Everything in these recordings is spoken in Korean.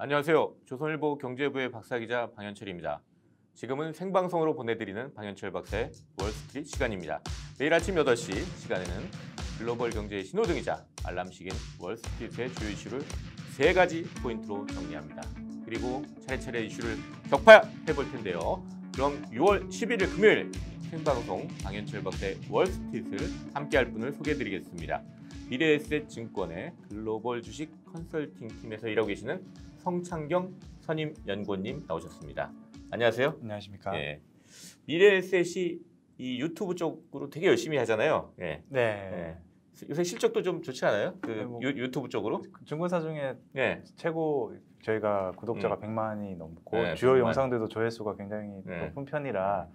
안녕하세요. 조선일보 경제부의 박사기자 방현철입니다. 지금은 생방송으로 보내드리는 방현철 박사의 월스트리트 시간입니다. 매일 아침 8시 시간에는 글로벌 경제의 신호등이자 알람식인 월스트리트의 주요 이슈를 3가지 포인트로 정리합니다. 그리고 차례차례 이슈를 격파해 볼 텐데요. 그럼 6월 11일 금요일 생방송 방현철 박사의 월스트리트를 함께할 분을 소개해드리겠습니다. 미래에셋증권의 글로벌 주식 컨설팅 팀에서 일하고 계시는 성창경 선임연구원님 나오셨습니다. 안녕하세요. 안녕하십니까. 예. 미래에셋이 이 유튜브 쪽으로 되게 열심히 하잖아요. 예. 네. 예. 요새 실적도 좀 좋지 않아요? 그 뭐, 유튜브 쪽으로? 증권사 중에 예. 최고 저희가 구독자가 100만이 넘고 네, 주요 100만. 영상들도 조회수가 굉장히 네. 높은 편이라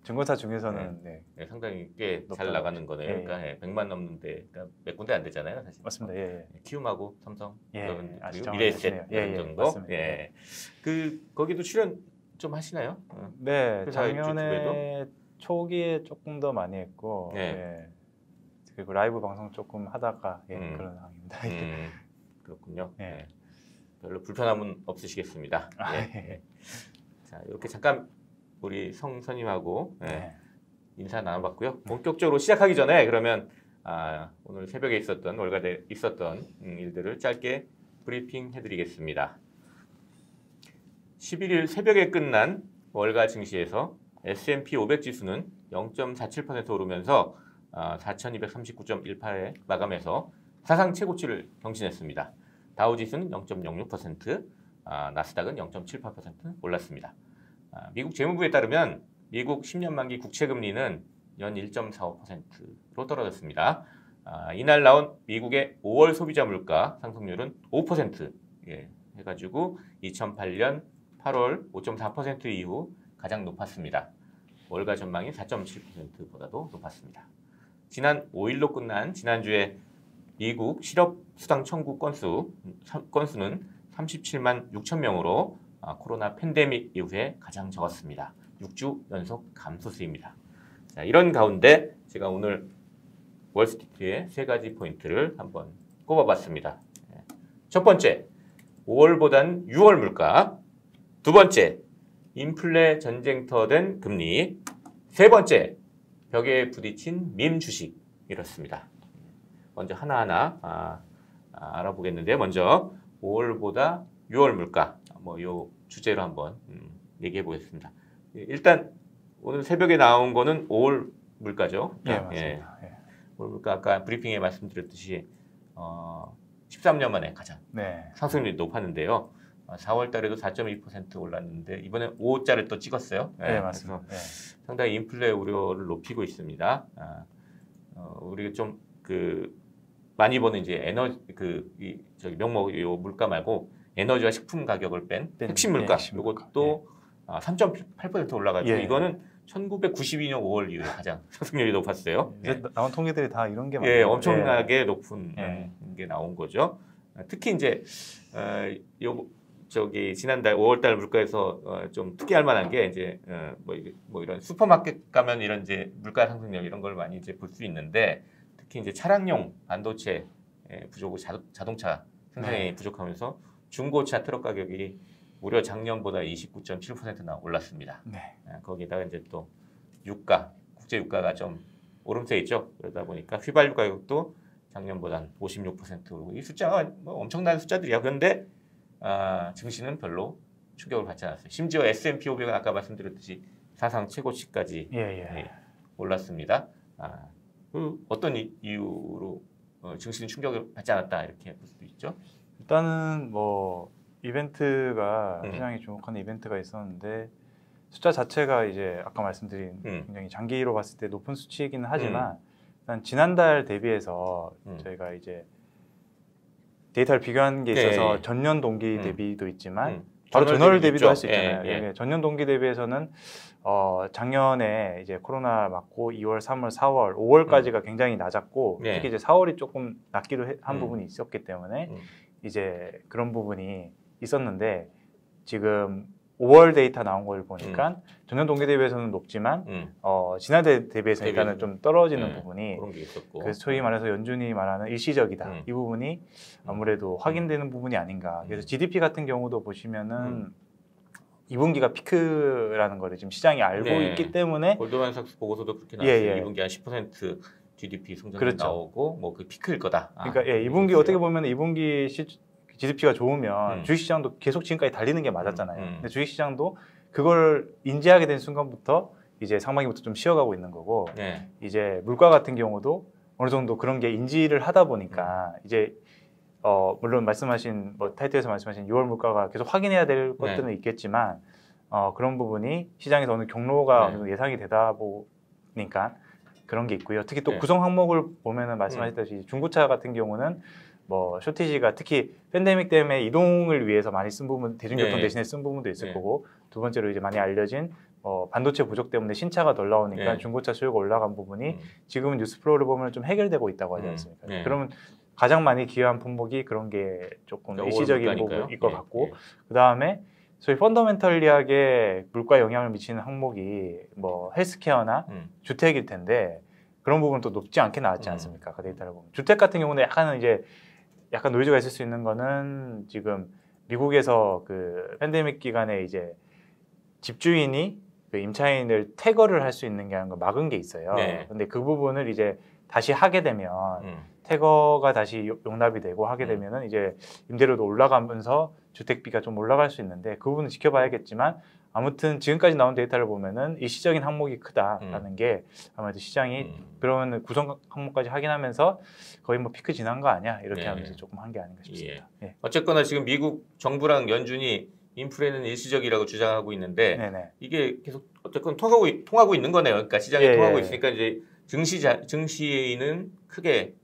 증권사 중에서는 네, 상당히 꽤 잘 높다고 나가는 거네요. 예, 그러니까 100만 넘는데 그러니까 몇 군데 안 되잖아요, 사실. 맞습니다. 예. 키움하고 삼성, 그리고 아시죠? 미래에셋 예, 이런 정도. 맞습니다. 예. 그 거기도 출연 좀 하시나요? 네, 회사 작년에 초기에 조금 더 많이 했고 네. 그리고 라이브 방송 조금 하다가 그런 상황입니다. 그렇군요. 예. 네. 별로 불편함은 없으시겠습니다. 아, 예. 예. 자, 이렇게 잠깐 우리 성 선임하고 네. 인사 나눠봤고요. 본격적으로 시작하기 전에 그러면 오늘 새벽에 있었던 월가에 있었던 일들을 짧게 브리핑 해드리겠습니다. 11일 새벽에 끝난 월가 증시에서 S&P 500 지수는 0.47% 오르면서 4,239.18에 마감해서 사상 최고치를 경신했습니다. 다우 지수는 0.06%, 나스닥은 0.78% 올랐습니다. 미국 재무부에 따르면 미국 10년 만기 국채 금리는 연 1.45%로 떨어졌습니다. 이날 나온 미국의 5월 소비자 물가 상승률은 5% 해가지고 2008년 8월 5.4% 이후 가장 높았습니다. 월가 전망이 4.7%보다도 높았습니다. 지난 5일로 끝난 지난주에 미국 실업수당 청구 건수는 37만 6천 명으로 코로나 팬데믹 이후에 가장 적었습니다. 6주 연속 감소 수입니다. 자, 이런 가운데 제가 오늘 월스트리트의 3가지 포인트를 한번 꼽아봤습니다. 첫 번째, 5월보단 6월 물가. 두 번째, 인플레 전쟁터 된 금리. 세 번째, 벽에 부딪힌 밈 주식. 이렇습니다. 먼저 하나하나 알아보겠는데 먼저 5월보다 6월 물가 요 주제로 한번 얘기해 보겠습니다. 일단 오늘 새벽에 나온 거는 5월 물가죠. 네, 맞습니다. 5월 물가 아까 브리핑에 말씀드렸듯이 13년 만에 가장 상승률이 높았는데요. 4월 달에도 4.2% 올랐는데 이번에 5자를 또 찍었어요. 네, 맞습니다. 상당히 인플레 우려를 높이고 있습니다. 우리가 좀 많이 보는 이제 에너지 저기 명목 요 물가 말고 에너지와 식품 가격을 뺀 핵심 물가 이것도 3.8% 올라가지고 이거는 1992년 5월 이후에 가장 상승률이 높았어요. 나온 통계들이 다 이런 게 많아요. 엄청나게 높은 게 나온 거죠. 특히 이제 지난달 5월달 물가에서 좀 특이할 만한 게 이제 뭐 이런 슈퍼마켓 가면 이런 이제 물가 상승률 이런 걸 많이 이제 볼 수 있는데 특히 이제 차량용 반도체 부족고 자동차 생산이 부족하면서 중고차 트럭 가격이 무려 작년보다 29.7%나 올랐습니다. 거기다가 이제 또 국제 유가가 좀 오름세 있죠. 그러다 보니까 휘발유 가격도 작년보다 56% 오르고 이 숫자가 뭐 엄청난 숫자들이야. 그런데 증시는 별로 충격을 받지 않았어요. 심지어 S&P 500은 아까 말씀드렸듯이 사상 최고치까지 올랐습니다. 어떤 이유로 증시는 충격을 받지 않았다 이렇게 볼 수도 있죠. 일단은 뭐 이벤트가 시장이 주목하는 이벤트가 있었는데 숫자 자체가 이제 아까 말씀드린 굉장히 장기로 봤을 때 높은 수치이기는 하지만 일단 지난달 대비해서 저희가 이제 데이터를 비교한 게 있어서 전년 동기 대비도 있지만 바로 전월 대비도 할 수 있잖아요. 전년 동기 대비해서는 작년에 이제 코로나 맞고 2월, 3월, 4월, 5월까지가 굉장히 낮았고 특히 이제 4월이 조금 낮기도 한 부분이 있었기 때문에 이제 그런 부분이 있었는데 지금 5월 데이터 나온 걸 보니까 전년 동기 대비해서는 높지만 지난해 대비해서 일단은 좀 떨어지는 부분이 그런 게 있었고. 그래서 소위 말해서 연준이 말하는 일시적이다. 이 부분이 아무래도 확인되는 부분이 아닌가. 그래서 GDP 같은 경우도 보시면은 2분기가 피크라는 거를 지금 시장이 알고 있기 때문에 골드만삭스 보고서도 그렇게 나왔어요. 2분기 한 10% GDP 성장이 그렇죠. 나오고 뭐 그 피크일 거다. 그러니까 2분기 어떻게 보면 2분기 GDP가 좋으면 주식시장도 계속 지금까지 달리는 게 맞았잖아요. 근데 주식시장도 그걸 인지하게 된 순간부터 이제 상반기부터 좀 쉬어가고 있는 거고 이제 물가 같은 경우도 어느 정도 그런 게 인지를 하다 보니까 이제 물론 말씀하신 뭐 타이틀에서 말씀하신 6월 물가가 계속 확인해야 될 것들은 있겠지만 그런 부분이 시장에서 어느 경로가 어느 정도 예상이 되다 보니까 그런 게 있고요. 특히 또 구성 항목을 보면은 말씀하셨다시피 중고차 같은 경우는 뭐 쇼티지가 특히 팬데믹 때문에 이동을 위해서 많이 쓴 부분, 대중교통 대신에 쓴 부분도 있을 거고 두 번째로 이제 많이 알려진 반도체 부족 때문에 신차가 덜 나오니까 중고차 수요가 올라간 부분이 지금은 뉴스플로우를 보면 좀 해결되고 있다고 하지 않습니까? 그러면 가장 많이 기여한 품목이 그런 게 조금 일시적인 부분일 것 같고 그 다음에 소위 펀더멘털리하게 물가 영향을 미치는 항목이 뭐 헬스케어나 주택일 텐데 그런 부분은 또 높지 않게 나왔지 않습니까? 그 데이터를 보면 주택 같은 경우는 약간은 이제 약간 노이즈가 있을 수 있는 거는 지금 미국에서 그 팬데믹 기간에 이제 집주인이 그 임차인을 태거를 할 수 있는 게 막은 게 있어요. 근데 그 부분을 이제 다시 하게 되면 태거가 다시 용납이 되고 하게 되면은 이제 임대료도 올라가면서 주택비가 좀 올라갈 수 있는데 그 부분은 지켜봐야겠지만 아무튼 지금까지 나온 데이터를 보면은 일시적인 항목이 크다라는 게 아무래도 시장이 그런 구성 항목까지 확인하면서 거의 뭐 피크 지난 거 아니야 이렇게 하면서 조금 한 게 아닌가 싶습니다. 어쨌거나 지금 미국 정부랑 연준이 인플레는 일시적이라고 주장하고 있는데 이게 계속 어쨌건 통하고 있는 거네요. 그러니까 시장이 통하고 있으니까 이제 증시에는 크게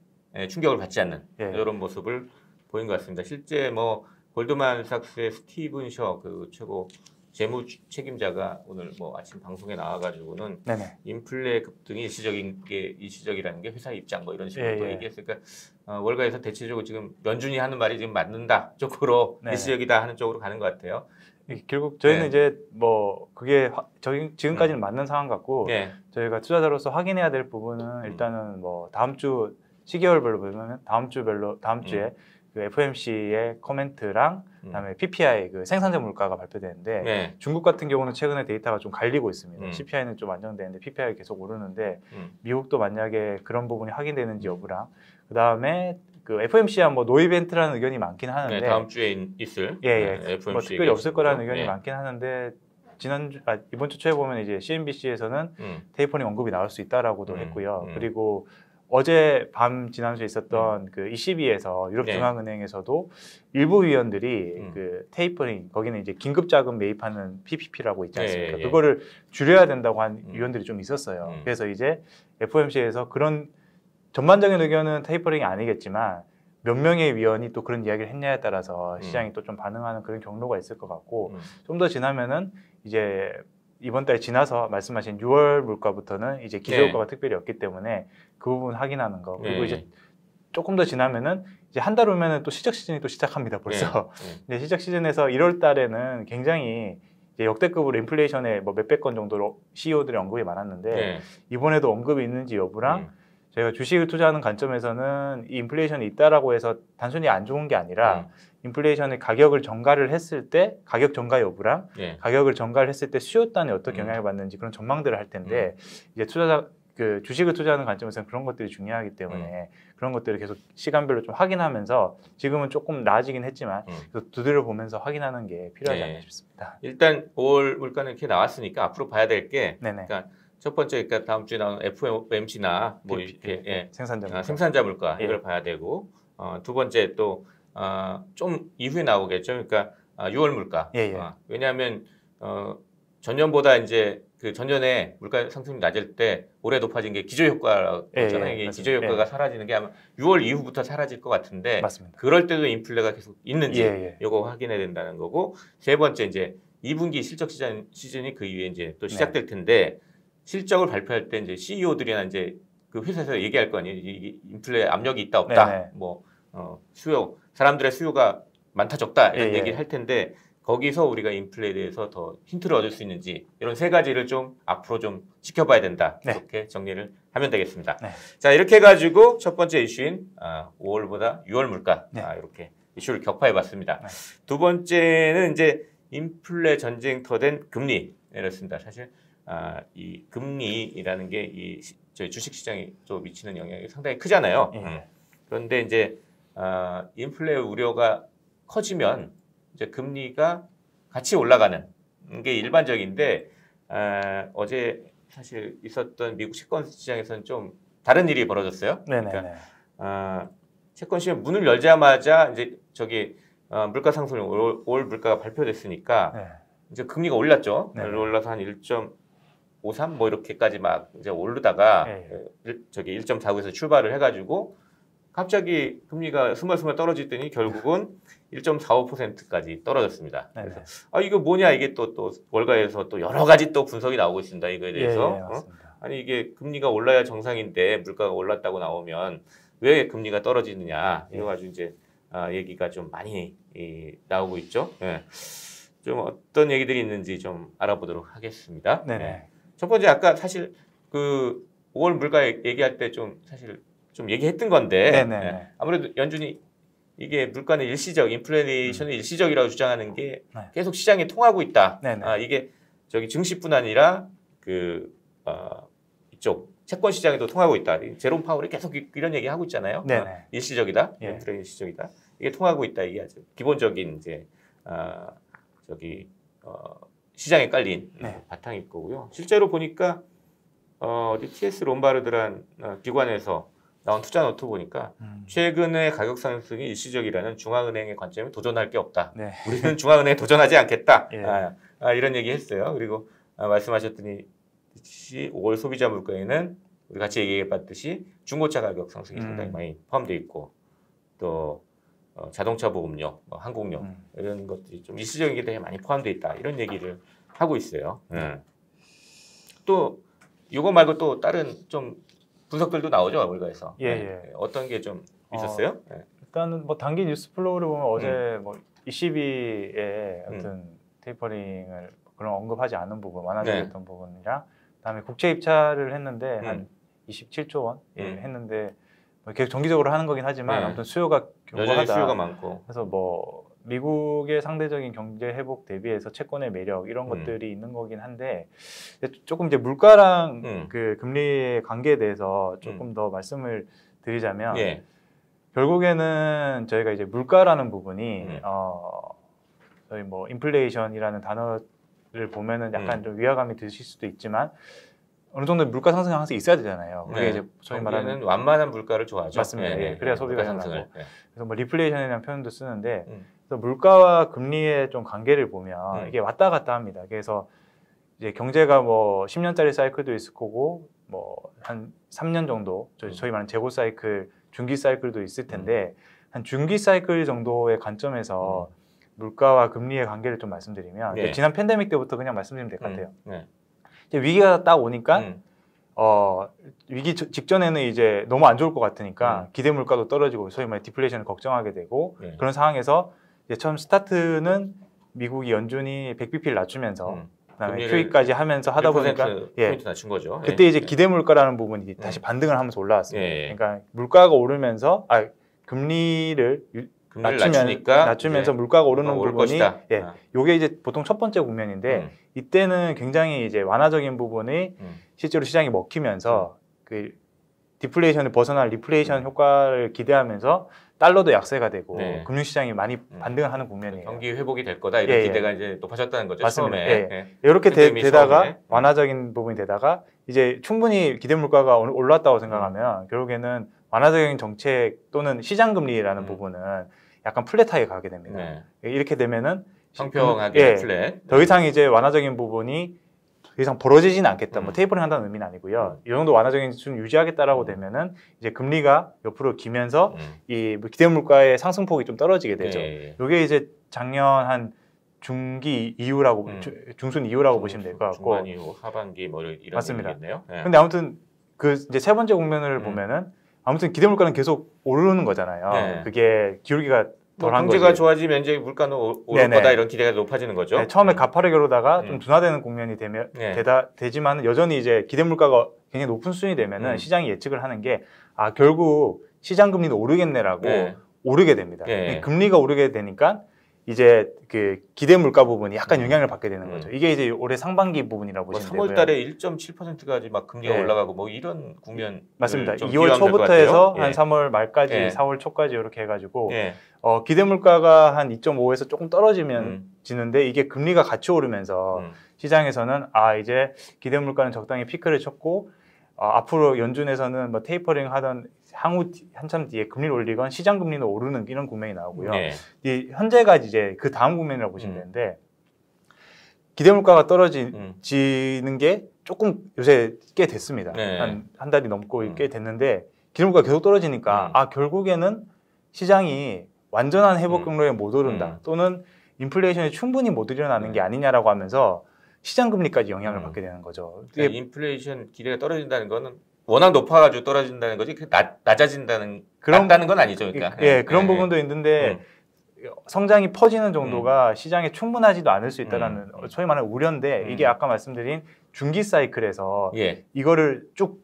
충격을 받지 않는 이런 모습을 보인 것 같습니다. 실제 뭐 골드만삭스의 스티븐 셔 그 최고 재무 책임자가 오늘 뭐 아침 방송에 나와가지고는 인플레 급등이 일시적이라는 게 회사의 입장 뭐 이런 식으로 또 얘기했으니까 월가에서 대체적으로 지금 연준이 하는 말이 지금 맞는다 쪽으로 일시적이다 하는 쪽으로 가는 것 같아요. 결국 저희는 이제 뭐 그게 지금까지는 맞는 상황 같고 저희가 투자자로서 확인해야 될 부분은 일단은 뭐 다음 주 시계열별로 보면 다음 주에 그 FOMC의 코멘트랑 그다음에 PPI 그 생산자 물가가 발표되는데 중국 같은 경우는 최근에 데이터가 좀 갈리고 있습니다. CPI는 좀 안정되는데 PPI가 계속 오르는데 미국도 만약에 그런 부분이 확인되는지 여부랑 그다음에 그 FOMC야 뭐 노 이벤트라는 의견이 많긴 하는데 다음 주에 있을 FOMC 뭐 특별히 없을 거라는 의견이 많긴 하는데 이번 주 초에 보면 이제 CNBC에서는 테이퍼링 언급이 나올 수 있다라고도 했고요. 그리고 어제 밤 지난주에 있었던 그 ECB에서 유럽 중앙은행에서도 일부 위원들이 그 테이퍼링 거기는 이제 긴급 자금 매입하는 PPP라고 있지 않습니까? 그거를 줄여야 된다고 한 위원들이 좀 있었어요. 그래서 이제 FOMC에서 그런 전반적인 의견은 테이퍼링이 아니겠지만 몇 명의 위원이 또 그런 이야기를 했냐에 따라서 시장이 또 좀 반응하는 그런 경로가 있을 것 같고 좀 더 지나면은 이제 이번 달 지나서 말씀하신 6월 물가부터는 이제 기저효과가 특별히 없기 때문에 그 부분 확인하는 거 그리고 이제 조금 더 지나면은 이제 한 달 후면은 또 시적 시즌이 또 시작합니다 벌써. 근데 시적 시즌에서 1월 달에는 굉장히 이제 역대급으로 인플레이션에 뭐 몇백 건 정도로 CEO들의 언급이 많았는데 이번에도 언급이 있는지 여부랑 저희가 주식을 투자하는 관점에서는 이 인플레이션이 있다라고 해서 단순히 안 좋은 게 아니라 인플레이션의 가격을 전가를 했을 때 가격 전가 여부랑 가격을 전가를 했을 때 수요 단에 어떻게 영향을 받는지 그런 전망들을 할 텐데 이제 그 주식을 투자하는 관점에서는 그런 것들이 중요하기 때문에 그런 것들을 계속 시간별로 좀 확인하면서 지금은 조금 나아지긴 했지만 두드려 보면서 확인하는 게 필요하지 않나 싶습니다. 일단 5월 물가는 이렇게 나왔으니까 앞으로 봐야 될 게 그러니까 첫 번째 그러니까 다음 주에 나오는 FOMC나 뭐 이렇게 생산자 물가 이걸 봐야 되고 두 번째 또 좀 이후에 나오겠죠. 그러니까 6월 물가. 왜냐하면 전년보다 이제 그 전년에 물가 상승이 낮을 때 올해 높아진 게 기저효과라고 했잖아요. 이게 기저효과가 사라지는 게 아마 6월 이후부터 사라질 것 같은데 그럴 때도 인플레가 계속 있는지 이거 확인해야 된다는 거고 세 번째 이제 2분기 실적 시즌이 그 이후에 이제 또 시작될 텐데 실적을 발표할 때 이제 CEO들이나 이제 그 회사에서 얘기할 거 아니에요. 이게 인플레 압력이 있다 없다. 뭐 수요 사람들의 수요가 많다 적다 이런 얘기를 할 텐데 거기서 우리가 인플레에 대해서 더 힌트를 얻을 수 있는지 이런 세 가지를 좀 앞으로 좀 지켜봐야 된다. 네. 이렇게 정리를 하면 되겠습니다. 네. 자, 이렇게 해가지고 첫 번째 이슈인 5월보다 6월 물가 네. 이렇게 이슈를 격파해봤습니다. 네. 두 번째는 이제 인플레 전쟁터된 금리 이렇습니다. 사실 이 금리라는 게 이 저희 주식시장에 또 미치는 영향이 상당히 크잖아요. 그런데 이제 인플레 우려가 커지면 이제 금리가 같이 올라가는 게 일반적인데 어제 사실 있었던 미국 채권 시장에서는 좀 다른 일이 벌어졌어요. 그러니까 채권 시장 문을 열자마자 이제 저기 물가 상승 올 물가가 발표됐으니까 네. 이제 금리가 올랐죠. 네. 올라서 한 1.53 뭐 이렇게까지 막 이제 오르다가 저기 1.49에서 출발을 해가지고 갑자기 금리가 스멀스멀 떨어지더니 결국은 1.45%까지 떨어졌습니다. 네네. 그래서 이거 뭐냐 이게 또 월가에서 또 여러 가지 또 분석이 나오고 있습니다. 이거에 대해서 아니 이게 금리가 올라야 정상인데 물가가 올랐다고 나오면 왜 금리가 떨어지느냐 이래가지고 이제 얘기가 좀 많이 나오고 있죠. 예. 좀 어떤 얘기들이 있는지 좀 알아보도록 하겠습니다. 예. 첫 번째 아까 사실 그 5월 물가 얘기할 때 좀 사실 좀 얘기했던 건데 예. 아무래도 연준이 이게 물가는 일시적, 인플레이션은 일시적이라고 주장하는 게 계속 시장에 통하고 있다. 이게 저기 증시뿐 아니라 그 이쪽 채권 시장에도 통하고 있다. 제롬 파월이 계속 이런 얘기 하고 있잖아요. 일시적이다, 인플레이션 일시적이다. 이게 통하고 있다. 이게 아주 기본적인 이제 저기 시장에 깔린 바탕일 거고요. 실제로 보니까 어디 TS 롬바르드란 기관에서 나온 투자 노트 보니까 최근의 가격 상승이 일시적이라는 중앙은행의 관점에 도전할 게 없다. 우리는 중앙은행에 도전하지 않겠다. 이런 얘기 했어요. 그리고 말씀하셨더니 5월 소비자 물가에는 우리 같이 얘기해봤듯이 중고차 가격 상승이 상당히 많이 포함되어 있고 또 자동차 보험료, 항공료 이런 것들이 좀 일시적인 게 되게 많이 포함되어 있다. 이런 얘기를 하고 있어요. 또 이거 말고 또 다른 좀 분석들도 나오죠, 월가에서. 어떤 게 좀 있었어요? 일단은 뭐 단기 뉴스 플로우를 보면 어제 뭐 ECB의 어떤 테이퍼링을 그런 언급하지 않은 부분, 완화되었던 부분이랑 그다음에 국채 입찰을 했는데 한 27조 원 했는데 뭐 계속 정기적으로 하는 거긴 하지만 아무튼 수요가 견고하다. 수요가 많고. 그래서 뭐 미국의 상대적인 경제 회복 대비해서 채권의 매력 이런 것들이 있는 거긴 한데 조금 이제 물가랑 그 금리의 관계에 대해서 조금 더 말씀을 드리자면 결국에는 저희가 이제 물가라는 부분이 저희 뭐 인플레이션이라는 단어를 보면은 약간 좀 위화감이 드실 수도 있지만 어느 정도 물가 상승이 항상 있어야 되잖아요. 그게 이제 저희 말하는 완만한 물가를 좋아하죠. 맞습니다. 그래야 소비가 상승을. 그래서 뭐 리플레이션이라는 표현도 쓰는데 그래서 물가와 금리의 좀 관계를 보면 이게 왔다 갔다 합니다. 그래서 이제 경제가 뭐 10년짜리 사이클도 있을 거고 뭐 한 3년 정도 저희 말하는 재고 사이클, 중기 사이클도 있을 텐데 한 중기 사이클 정도의 관점에서 물가와 금리의 관계를 좀 말씀드리면 지난 팬데믹 때부터 그냥 말씀드리면 될 것 같아요. 이제 위기가 딱 오니까 위기 직전에는 이제 너무 안 좋을 것 같으니까 기대 물가도 떨어지고 소위 말해 디플레이션을 걱정하게 되고 그런 상황에서 이제 처음 스타트는 미국이 연준이 100bp를 낮추면서 그다음에 QE까지 하면서 하다 보니까 포인트 낮춘 거죠. 그때 이제 기대 물가라는 부분이 다시 반등을 하면서 올라왔습니다. 그러니까 물가가 오르면서 금리를 낮추면서 물가가 오르는 부분이 요게 이제 보통 첫 번째 국면인데 이때는 굉장히 이제 완화적인 부분이 실제로 시장이 먹히면서 그 디플레이션을 벗어날 리플레이션 효과를 기대하면서 달러도 약세가 되고 금융시장이 많이 반등을 하는 국면이에요. 경기 회복이 될 거다 이런 기대가 이제 높아졌다는 거죠. 맞습니다. 처음에. 이렇게 되다가 완화적인 부분이 되다가 이제 충분히 기대 물가가 올랐다고 생각하면 결국에는 완화적인 정책 또는 시장 금리라는 부분은 약간 플랫하게 가게 됩니다. 이렇게 되면은 평평하게 플랫. 더 이상 이제 완화적인 부분이 더 이상 벌어지지는 않겠다. 뭐 테이퍼링 한다는 의미는 아니고요. 이 정도 완화적인 수준 유지하겠다라고 되면은 이제 금리가 옆으로 기면서 이 기대 물가의 상승폭이 좀 떨어지게 되죠. 이게 이제 작년 한 중기 이후라고 중순 이후라고 보시면 될 것 같고. 중반 이후 하반기 뭐 이런 맞습니다. 얘기겠네요. 근데 아무튼 그 이제 세 번째 국면을 보면은 아무튼 기대 물가는 계속 오르는 거잖아요. 그게 기울기가 덜한 경제가 거지. 좋아지면 이제 물가는 오를 네네. 거다 이런 기대가 높아지는 거죠. 네, 처음에 가파르게 오르다가 좀 둔화되는 국면이 되지만 여전히 이제 기대 물가가 굉장히 높은 수준이 되면은 시장이 예측을 하는 게 결국 시장 금리는 오르겠네라고 오르게 됩니다. 금리가 오르게 되니까 이제 그 기대 물가 부분이 약간 영향을 받게 되는 거죠. 이게 이제 올해 상반기 부분이라고 보시면 되고요. 3월 달에 1.7%까지 막 금리가 올라가고 뭐 이런 국면 맞습니다. 2월 초부터 해서 한 3월 말까지 4월 초까지 이렇게 해가지고 기대 물가가 한 2.5에서 조금 떨어지면 지는데 이게 금리가 같이 오르면서 시장에서는 이제 기대 물가는 적당히 피크를 쳤고 앞으로 연준에서는 뭐 테이퍼링 하던 향후 한참 뒤에 금리를 올리건 시장 금리는 오르는 이런 국면이 나오고요. 이 현재가 이제 그 다음 국면이라고 보시면 되는데 기대 물가가 떨어지는 게 조금 요새 꽤 됐습니다. 한 달이 넘고 꽤 됐는데 기대 물가가 계속 떨어지니까 결국에는 시장이 완전한 회복 경로에 못 오른다 또는 인플레이션이 충분히 못 일어나는 게 아니냐라고 하면서 시장 금리까지 영향을 받게 되는 거죠. 그러니까 인플레이션 기대가 떨어진다는 거는 워낙 높아가지고 떨어진다는 거지 낮아진다는 낮다는 건 아니죠. 그러니까 그런 부분도 있는데 성장이 퍼지는 정도가 시장에 충분하지도 않을 수 있다는 소위 말하는 우려인데 이게 아까 말씀드린 중기 사이클에서 이거를 쭉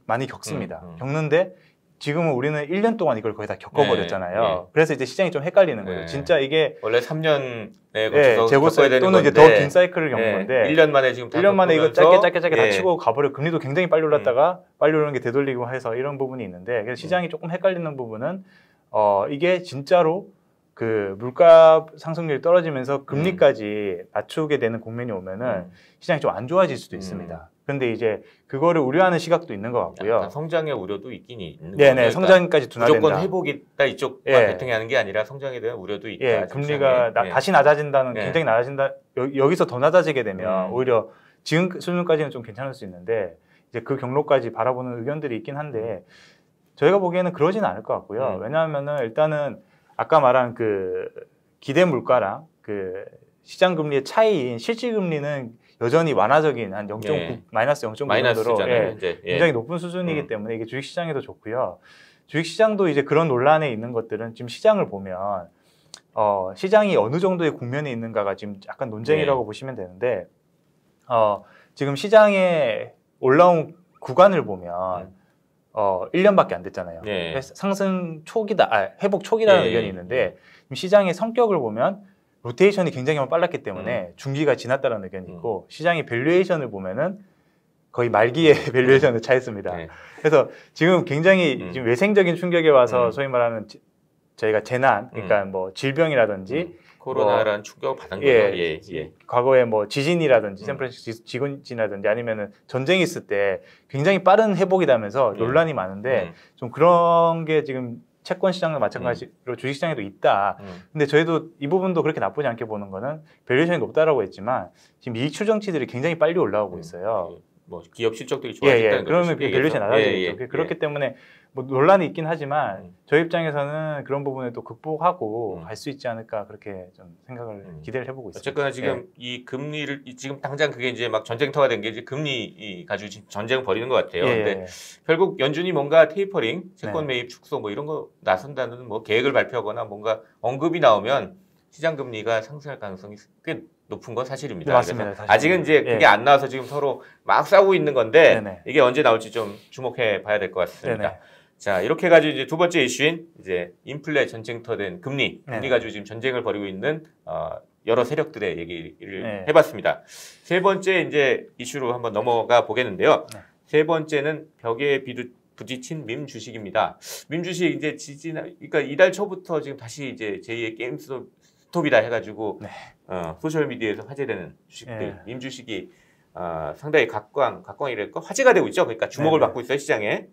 많이 겪습니다. 겪는데 지금은 우리는 1년 동안 이걸 거의 다 겪어버렸잖아요. 그래서 이제 시장이 좀 헷갈리는 거예요. 진짜 이게 원래 3년에 거쳐서 겪어야 되는 또는 이제 더 긴 사이클을 겪는 건데 1년 만에 지금 1년 만에 이거 짧게 다 치고 가버려. 금리도 굉장히 빨리 올랐다가 빨리 오르는 게 되돌리고 해서 이런 부분이 있는데 그래서 시장이 조금 헷갈리는 부분은 이게 진짜로 그 물가 상승률이 떨어지면서 금리까지 낮추게 되는 국면이 오면은 시장이 좀 안 좋아질 수도 있습니다. 근데 이제 그거를 우려하는 시각도 있는 것 같고요. 성장의 우려도 있긴 있는 거죠. 네네, 성장까지 둔화된다. 무조건 회복이다 이쪽만 배팅이 하는 게 아니라 성장에 대한 우려도 있다. 금리가 다시 낮아진다는 굉장히 낮아진다. 여기서 더 낮아지게 되면 오히려 지금 수준까지는 좀 괜찮을 수 있는데 이제 그 경로까지 바라보는 의견들이 있긴 한데 저희가 보기에는 그러지는 않을 것 같고요. 왜냐하면은 일단은 아까 말한 그 기대 물가랑 그 시장 금리의 차이인 실질 금리는 여전히 완화적인 한 0.9 마이너스 0.9 정도로 굉장히 높은 수준이기 때문에 이게 주식시장에도 좋고요. 주식시장도 이제 그런 논란에 있는 것들은 지금 시장을 보면 시장이 어느 정도의 국면에 있는가가 지금 약간 논쟁이라고 보시면 되는데 지금 시장에 올라온 구간을 보면 1년밖에 안 됐잖아요. 상승 초기다, 회복 초기라는 의견이 있는데 시장의 성격을 보면 로테이션이 굉장히 빨랐기 때문에 중기가 지났다는 의견이 있고 시장의 밸류에이션을 보면은 거의 말기에 밸류에이션을 차했습니다. 그래서 지금 굉장히 지금 외생적인 충격에 와서 소위 말하는 저희가 재난, 그러니까 뭐 질병이라든지 코로나라는 충격을 받은 거죠. 과거에 뭐 지진이라든지 샌프란시스코 지진이라든지 아니면은 전쟁이 있을 때 굉장히 빠른 회복이라면서 논란이 많은데 좀 그런 게 지금 채권 시장과 마찬가지로 주식 시장에도 있다. 근데 저희도 이 부분도 그렇게 나쁘지 않게 보는 거는 밸류에이션이 높다라고 했지만 지금 이익 추정치들이 굉장히 빨리 올라오고 있어요. 뭐 기업 실적들이 좋아졌다는 거죠. 그러면 밸류에이션이 낮아지겠죠. 그렇기 때문에 뭐 논란이 있긴 하지만 저희 입장에서는 그런 부분을 또 극복하고 갈 수 있지 않을까 그렇게 좀 생각을 기대를 해보고 있습니다. 어쨌거나 지금 이 금리를 지금 당장 그게 이제 막 전쟁터가 된 게 이제 금리 가지고 지금 전쟁을 벌이는 것 같아요. 근데 결국 연준이 뭔가 테이퍼링, 채권 매입 축소 뭐 이런 거 나선다는 뭐 계획을 발표하거나 뭔가 언급이 나오면 시장 금리가 상승할 가능성이 꽤 높은 건 사실입니다. 맞습니다. 그래서 아직은 이제 그게 안 나와서 지금 서로 막 싸우고 있는 건데 이게 언제 나올지 좀 주목해 봐야 될 것 같습니다. 자, 이렇게 해가지고 이제 두 번째 이슈인 이제 인플레 전쟁터 된 금리 가지고 지금 전쟁을 벌이고 있는 여러 세력들의 얘기를 해봤습니다. 세 번째 이제 이슈로 한번 넘어가 보겠는데요. 세 번째는 벽에 부딪힌 밈 주식입니다. 밈 주식 이제 그러니까 이달 초부터 지금 다시 이제 제2의 게임 스톱이다 해가지고 소셜 미디어에서 화제되는 주식들, 밈 주식이 상당히 각광이랄까 화제가 되고 있죠. 그러니까 주목을 받고 있어요 시장에.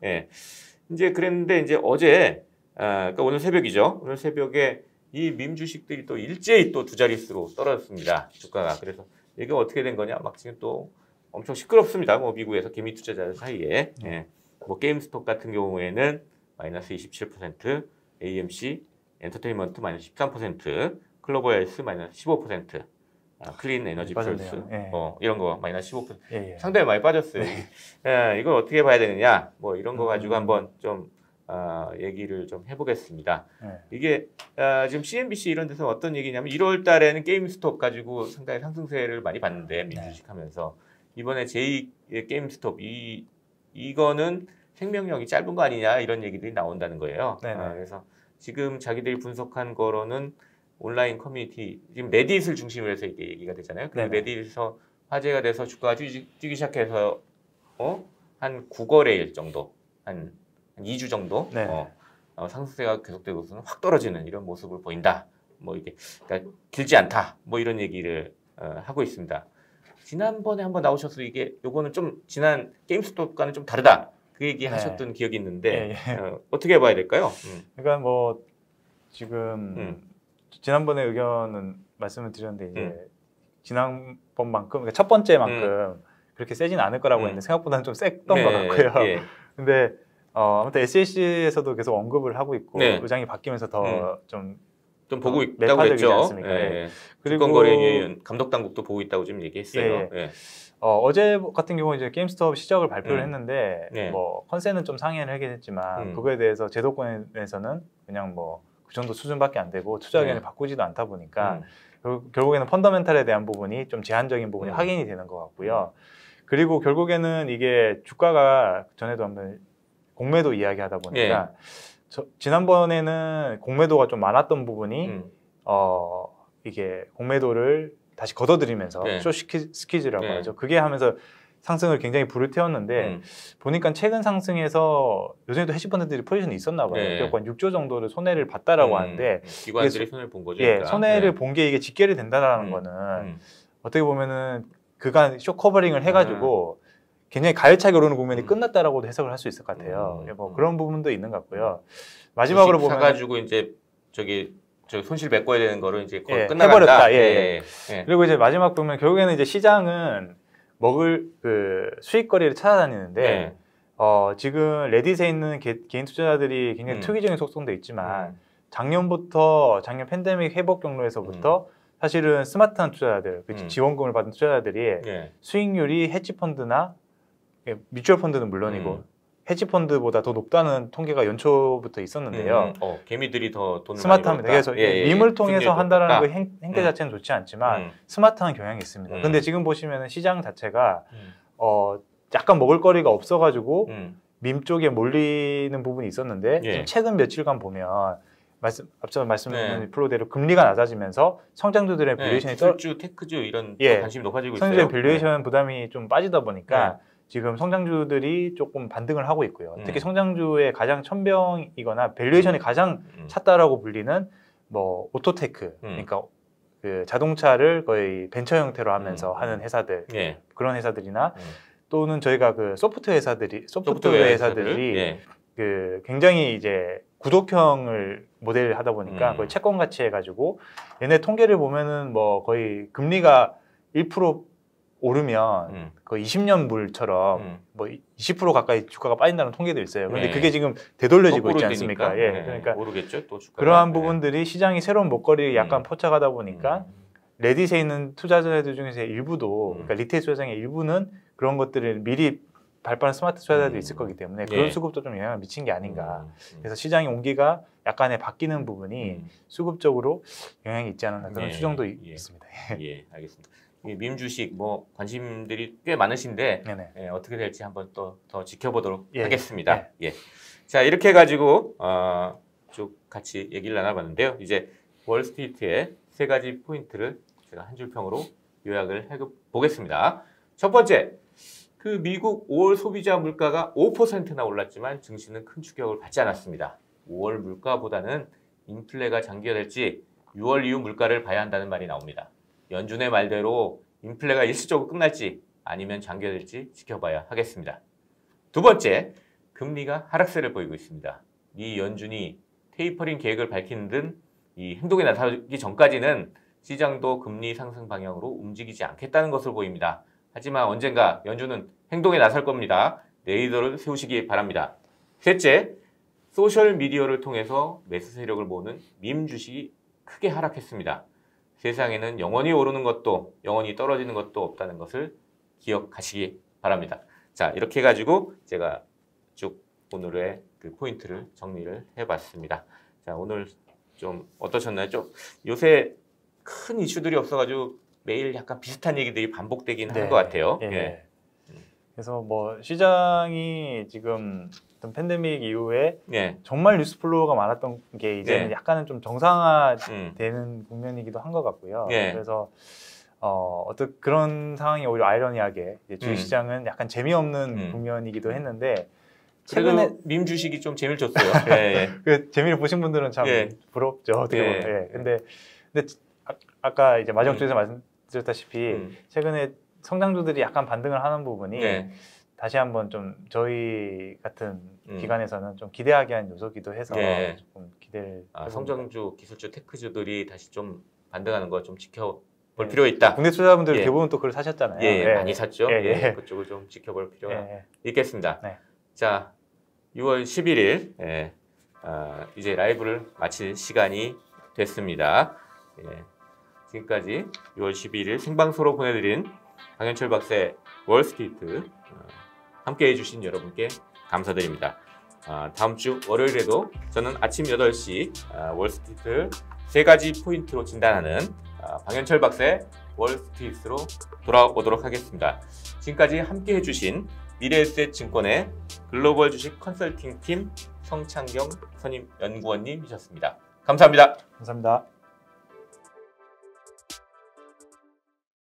이제 그랬는데 이제 어제 그러니까 오늘 새벽이죠. 오늘 새벽에 이 밈 주식들이 또 일제히 또 두 자릿수로 떨어졌습니다. 주가가. 그래서 이게 어떻게 된 거냐? 막 지금 또 엄청 시끄럽습니다. 뭐 미국에서 개미 투자자들 사이에. 뭐 게임스톱 같은 경우에는 마이너스 27%, AMC 엔터테인먼트 마이너스 13%, 클로버 헬스 마이너스 15%. 클린 에너지 플러스 이런 거 마이너스 15% 상당히 많이 빠졌어요. 이걸 어떻게 봐야 되느냐 뭐 이런 거 가지고 한번 좀 얘기를 좀 해보겠습니다. 네. 이게 지금 CNBC 이런 데서 어떤 얘기냐면 1월 달에는 게임스톱 가지고 상당히 상승세를 많이 봤는데 민주주식 하면서 이번에 제2 게임스톱 이거는 생명력이 짧은 거 아니냐 이런 얘기들이 나온다는 거예요. 그래서 지금 자기들이 분석한 거로는 온라인 커뮤니티 지금 레딧을 중심으로 해서 이게 얘기가 되잖아요. 그 레딧에서 화제가 돼서 주가가 뛰기 시작해서 한 9거래일 정도 한 2주 정도 상승세가 계속되고서는 확 떨어지는 이런 모습을 보인다. 뭐 이게 그러니까 길지 않다. 뭐 이런 얘기를 하고 있습니다. 지난번에 한번 나오셔서 이게 요거는 좀 지난 게임스톱과는 좀 다르다. 그 얘기 하셨던 기억이 있는데 어떻게 봐야 될까요? 그러니까 뭐 지금 지난번에 의견은 말씀을 드렸는데 이제 지난번만큼 그러니까 첫 번째만큼 그렇게 세진 않을 거라고 했는데 생각보다는 좀 셌던 것 같고요. 근데 아무튼 SAC에서도 계속 언급을 하고 있고 의장이 바뀌면서 더 좀 보고 있다고 했죠. 그리고 증권거래위원 감독당국도 보고 있다고 좀 얘기했어요. 어제 같은 경우 이제 게임스톱 시작을 발표를 했는데 뭐 컨센은 좀 상회를 하긴 했지만 그거에 대해서 제도권에서는 그냥 뭐 그 정도 수준밖에 안 되고 투자 의견을 바꾸지도 않다 보니까 결국에는 펀더멘탈에 대한 부분이 좀 제한적인 부분이 확인이 되는 것 같고요. 그리고 결국에는 이게 주가가 전에도 한번 공매도 이야기하다 보니까 지난번에는 공매도가 좀 많았던 부분이 이게 공매도를 다시 걷어들이면서 숏 스퀴즈라고 하죠. 그게 하면서 상승을 굉장히 불을 태웠는데 보니까 최근 상승에서 요즘에도 헤지펀드들이 포지션이 있었나 봐요. 그래서 한 6조 정도를 손해를 봤다라고 하는데 기관들이 손해를 본 거죠. 그러니까. 손해를 본 게 이게 직결이 된다라는 거는 어떻게 보면은 그간 숏 커버링을 해가지고 굉장히 가열차게 오르는 국면이 끝났다라고도 해석을 할 수 있을 것 같아요. 뭐 그런 부분도 있는 것 같고요. 마지막으로 보면 사가지고 이제 저기 손실 메꿔야 되는 거를 이제 끝나간다. 해버렸다. 그리고 이제 마지막 보면 결국에는 이제 시장은 먹을 그 수익거리를 찾아다니는데 지금 레딧에 있는 개인 투자자들이 굉장히 투기적인 속성도 있지만 작년 팬데믹 회복 경로에서부터 사실은 스마트한 투자자들, 지원금을 받은 투자자들이 수익률이 헤지펀드나 뮤추얼 펀드는 물론이고 헤지펀드보다 더 높다는 통계가 연초부터 있었는데요. 개미들이 더 돈을 스마트합니다. 그래서 밈을 통해서 한다는 그 행태 자체는 좋지 않지만 스마트한 경향이 있습니다. 근데 지금 보시면 시장 자체가 약간 먹을거리가 없어가지고 밈 쪽에 몰리는 부분이 있었는데 지금 최근 며칠간 보면 앞서 말씀드린 프로대로 금리가 낮아지면서 성장주들의 밸류에이션이 기술주, 테크주 이런 관심이 높아지고 있어요. 성장주의 밸류에이션 부담이 좀 빠지다 보니까 지금 성장주들이 조금 반등을 하고 있고요. 특히 성장주의 가장 천병이거나 밸류에이션이 가장 찼다라고 불리는 뭐 오토테크, 그러니까 그 자동차를 거의 벤처 형태로 하면서 하는 회사들, 그런 회사들이나 또는 저희가 그 소프트웨어 회사들이 그 굉장히 이제 구독형을 모델을 하다 보니까 거의 채권 가치 해가지고 얘네 통계를 보면은 뭐 거의 금리가 1% 오르면 거의 20년 물처럼 뭐 20% 가까이 주가가 빠진다는 통계도 있어요. 그런데 그게 지금 되돌려지고 있지 않습니까? 그러니까 오르겠죠, 또 주가가. 그러한 부분들이 시장이 새로운 먹거리를 약간 포착하다 보니까 레딧에 있는 투자자들 중에서 일부도 그러니까 리테일 투자장의 일부는 그런 것들을 미리 발빠른 스마트 투자자들이 있을 거기 때문에 그런 수급도 좀 영향을 미친 게 아닌가. 그래서 시장의 온기가 약간의 바뀌는 부분이 수급적으로 영향이 있지 않았나 그런 추정도 있습니다. 알겠습니다. 밈 주식 뭐 관심들이 꽤 많으신데 어떻게 될지 한번 또 더 지켜보도록 하겠습니다. 자, 이렇게 해가지고 쭉 같이 얘기를 나눠봤는데요. 이제 월스트리트의 세 가지 포인트를 제가 한 줄 평으로 요약을 해보겠습니다. 첫 번째, 그 미국 5월 소비자 물가가 5%나 올랐지만 증시는 큰 충격을 받지 않았습니다. 5월 물가보다는 인플레가 장기화될지 6월 이후 물가를 봐야 한다는 말이 나옵니다. 연준의 말대로 인플레가 일시적으로 끝날지 아니면 장기화될지 지켜봐야 하겠습니다. 두 번째, 금리가 하락세를 보이고 있습니다. 미 연준이 테이퍼링 계획을 밝히는 등 이 행동에 나서기 전까지는 시장도 금리 상승 방향으로 움직이지 않겠다는 것으로 보입니다. 하지만 언젠가 연준은 행동에 나설 겁니다. 레이더를 세우시기 바랍니다. 셋째, 소셜미디어를 통해서 매수 세력을 모으는 밈 주식이 크게 하락했습니다. 세상에는 영원히 오르는 것도 영원히 떨어지는 것도 없다는 것을 기억하시기 바랍니다. 자, 이렇게 해가지고 제가 쭉 오늘의 그 포인트를 정리를 해봤습니다. 자, 오늘 좀 어떠셨나요? 좀 요새 큰 이슈들이 없어가지고 매일 약간 비슷한 얘기들이 반복되긴 하는 것 같아요. 예. 예. 그래서 뭐 시장이 지금 어떤 팬데믹 이후에 예. 정말 뉴스 플로우가 많았던 게 이제는 예. 약간은 좀 정상화되는 국면이기도 한 것 같고요. 예. 그래서 어떤 그런 상황이 오히려 아이러니하게 이제 주식시장은 약간 재미없는 국면이기도 했는데 최근에 밈 주식이 좀 재미를 줬어요. 예, 예. 그 재미를 보신 분들은 참 예. 부럽죠. 어떻게 예. 보면. 예. 근데 아까 이제 마지막 주에서 말씀드렸다시피 최근에 성장주들이 약간 반등을 하는 부분이 네. 다시 한번 좀 저희 같은 기관에서는 좀 기대하게 한 요소기도 해서 네. 조금 기대를 성장주, 기술주, 테크주들이 다시 좀 반등하는 거 좀 지켜볼 필요가 있다. 국내 투자자분들 예. 대부분 또 그걸 사셨잖아요. 예, 많이 샀죠. 예, 예. 그쪽을 좀 지켜볼 필요가 예. 있겠습니다. 네. 자, 6월 11일 이제 라이브를 마칠 시간이 됐습니다. 예. 지금까지 6월 12일 생방송으로 보내드린 박현철 박사의 월스트리트 함께 해주신 여러분께 감사드립니다. 다음 주 월요일에도 저는 아침 8시 월스트리트를 3가지 포인트로 진단하는 박현철 박사의 월스트리트로 돌아오도록 하겠습니다. 지금까지 함께 해주신 미래에셋증권의 글로벌 주식 컨설팅 팀 성창경 선임 연구원님이셨습니다. 감사합니다. 감사합니다.